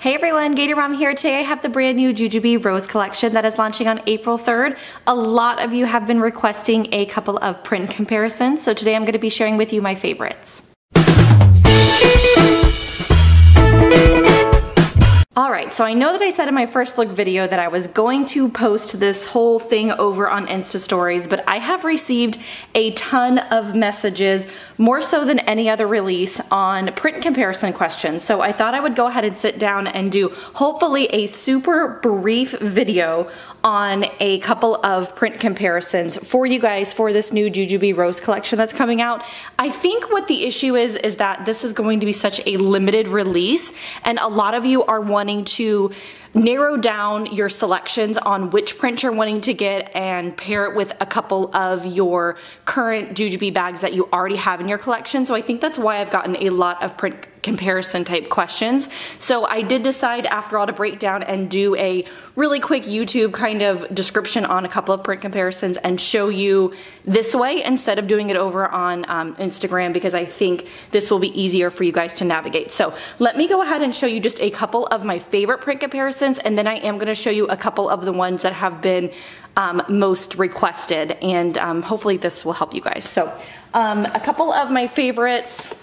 Hey everyone, GatorMom here. Today I have the brand new Jujube Rose collection that is launching on April 3rd. A lot of you have been requesting a couple of print comparisons, so today I'm going to be sharing with you my favorites. Alright, so I know that I said in my first look video that I was going to post this whole thing over on Insta Stories, but I have received a ton of messages, more so than any other release, on print comparison questions. So I thought I would go ahead and sit down and do hopefully a super brief video on a couple of print comparisons for you guys for this new Jujube Rose collection that's coming out. I think what the issue is that this is going to be such a limited release, and a lot of you are wanting to narrow down your selections on which print you're wanting to get and pair it with a couple of your current Jujube bags that you already have in your collection. So I think that's why I've gotten a lot of print comparison type questions. So I did decide after all to break down and do a really quick YouTube kind of description on a couple of print comparisons and show you this way instead of doing it over on Instagram, because I think this will be easier for you guys to navigate. So let me go ahead and show you just a couple of my favorite print comparisons, and then I am going to show you a couple of the ones that have been most requested, and hopefully this will help you guys. So a couple of my favorites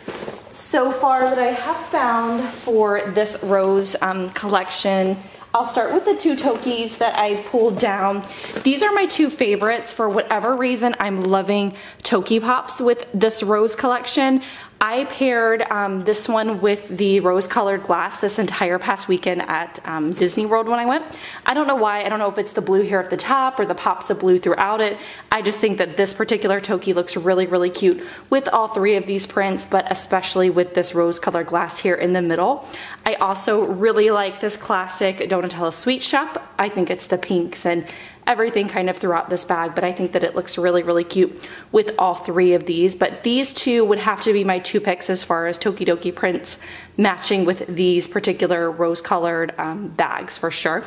so far that I have found for this Rose collection. I'll start with the two Tokis that I pulled down. These are my two favorites. For whatever reason, I'm loving Toki Pops with this Rose collection. I paired this one with the rose colored glass this entire past weekend at Disney World when I went. I don't know why. I don't know if it's the blue here at the top or the pops of blue throughout it. I just think that this particular Toki looks really, really cute with all three of these prints, but especially with this rose colored glass here in the middle. I also really like this classic Donatella Sweet Shop. I think it's the pinks and everything kind of throughout this bag, but I think that it looks really, really cute with all three of these. But these two would have to be my two picks as far as Tokidoki prints matching with these particular rose-colored bags for sure.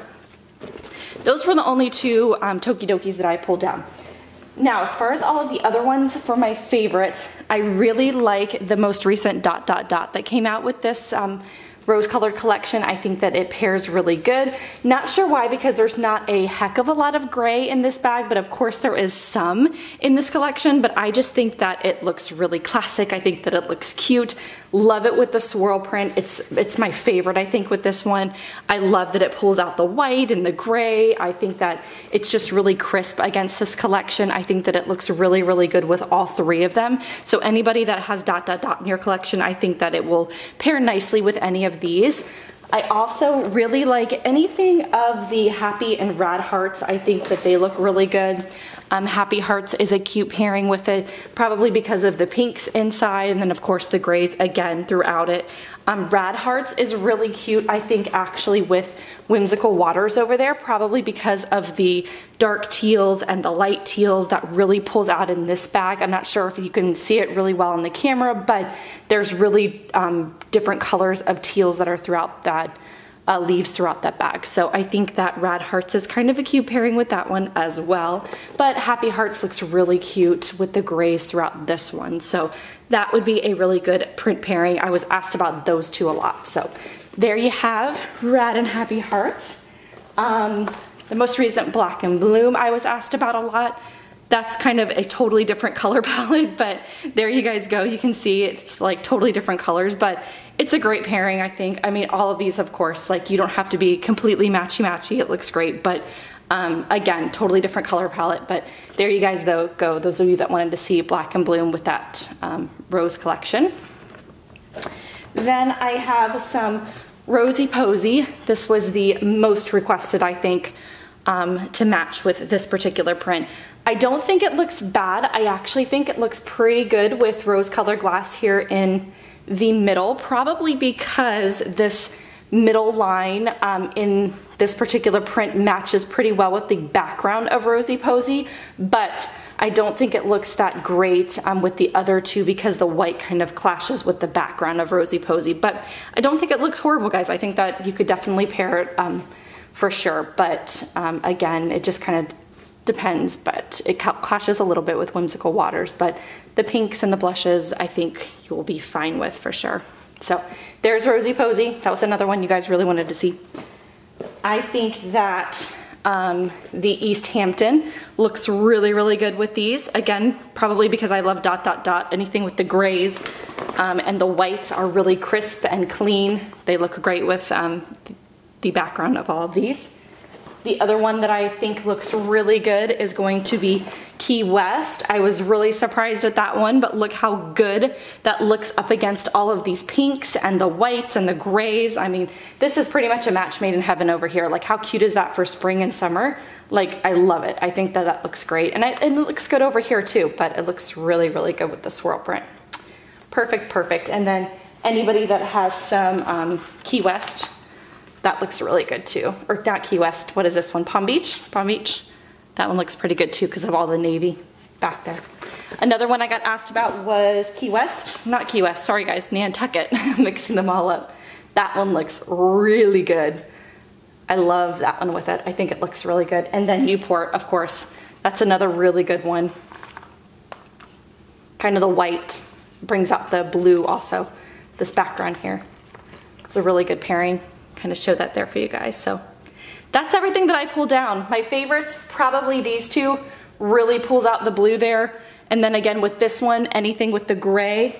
Those were the only two Tokidokis that I pulled down. Now, as far as all of the other ones for my favorites, I really like the most recent ... that came out with this rose colored collection. I think that it pairs really good. Not sure why, because there's not a heck of a lot of gray in this bag, but of course there is some in this collection, but I just think that it looks really classic. I think that it looks cute. Love it with the swirl print. It's my favorite, I think, with this one. I love that it pulls out the white and the gray. I think that it's just really crisp against this collection. I think that it looks really, really good with all three of them. So anybody that has ... in your collection, I think that it will pair nicely with any of these. I also really like anything of the Happy and Rad Hearts. I think that they look really good. Happy Hearts is a cute pairing with it, probably because of the pinks inside, and then of course the grays again throughout it. Rad Hearts is really cute, I think, actually with Whimsical Waters over there, probably because of the dark teals and the light teals that really pulls out in this bag. I'm not sure if you can see it really well on the camera, but there's really different colors of teals that are throughout that leaves throughout that bag. So I think that Rad Hearts is kind of a cute pairing with that one as well. But Happy Hearts looks really cute with the grays throughout this one. So that would be a really good print pairing. I was asked about those two a lot. So there you have Rad and Happy Hearts. The most recent Black and Bloom I was asked about a lot. That's kind of a totally different color palette, but there you guys go. You can see it's like totally different colors, but it's a great pairing, I think. I mean, all of these, of course, like you don't have to be completely matchy-matchy. It looks great, but again, totally different color palette. But there you guys go, those of you that wanted to see Black and Bloom with that rose collection. Then I have some Rosy Posy. This was the most requested, I think, to match with this particular print. I don't think it looks bad. I actually think it looks pretty good with rose colored glass here in the middle, probably because this middle line in this particular print matches pretty well with the background of Rosy Posy, but I don't think it looks that great with the other two because the white kind of clashes with the background of Rosy Posy. But I don't think it looks horrible, guys. I think that you could definitely pair it for sure, but again, it just kind of depends, but it clashes a little bit with Whimsical Waters, but the pinks and the blushes I think you will be fine with for sure. So there's Rosie Posy. That was another one you guys really wanted to see. I think that the East Hampton looks really, really good with these. Again, probably because I love ... Anything with the grays and the whites are really crisp and clean. They look great with the background of all of these. The other one that I think looks really good is going to be Key West. I was really surprised at that one, but look how good that looks up against all of these pinks and the whites and the grays. I mean, this is pretty much a match made in heaven over here. Like, how cute is that for spring and summer? Like, I love it. I think that that looks great. And it looks good over here too, but it looks really, really good with the swirl print. Perfect, perfect. And then anybody that has some Key West, that looks really good too. Or not Key West, what is this one? Palm Beach? Palm Beach? That one looks pretty good too because of all the navy back there. Another one I got asked about was Key West. Not Key West, sorry guys, Nantucket. Mixing them all up. That one looks really good. I love that one with it. I think it looks really good. And then Newport, of course. That's another really good one. Kind of the white brings out the blue also. This background here. It's a really good pairing. Kind of show that there for you guys. So that's everything that I pulled down. My favorites, probably these two, really pulls out the blue there. And then again with this one, anything with the gray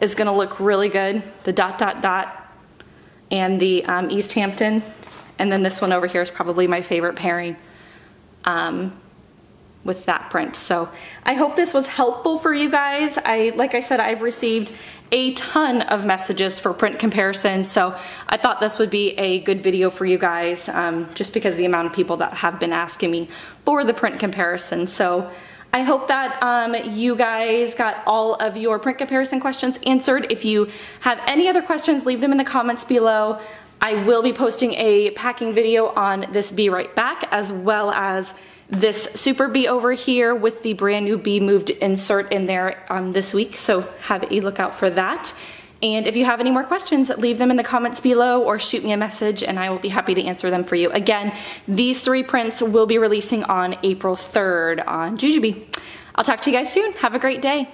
is gonna look really good. The ... and the East Hampton. And then this one over here is probably my favorite pairing with that print. So I hope this was helpful for you guys. Like I said, I've received a ton of messages for print comparisons, so I thought this would be a good video for you guys, just because of the amount of people that have been asking me for the print comparison. So I hope that you guys got all of your print comparison questions answered. If you have any other questions, leave them in the comments below. I will be posting a packing video on this Be Right Back, as well as this Super Bee over here with the brand new Bee Moved insert in there this week, so have a look out for that. And if you have any more questions, leave them in the comments below or shoot me a message and I will be happy to answer them for you. Again, these 3 prints will be releasing on April 3rd on Jujubee. I'll talk to you guys soon. Have a great day.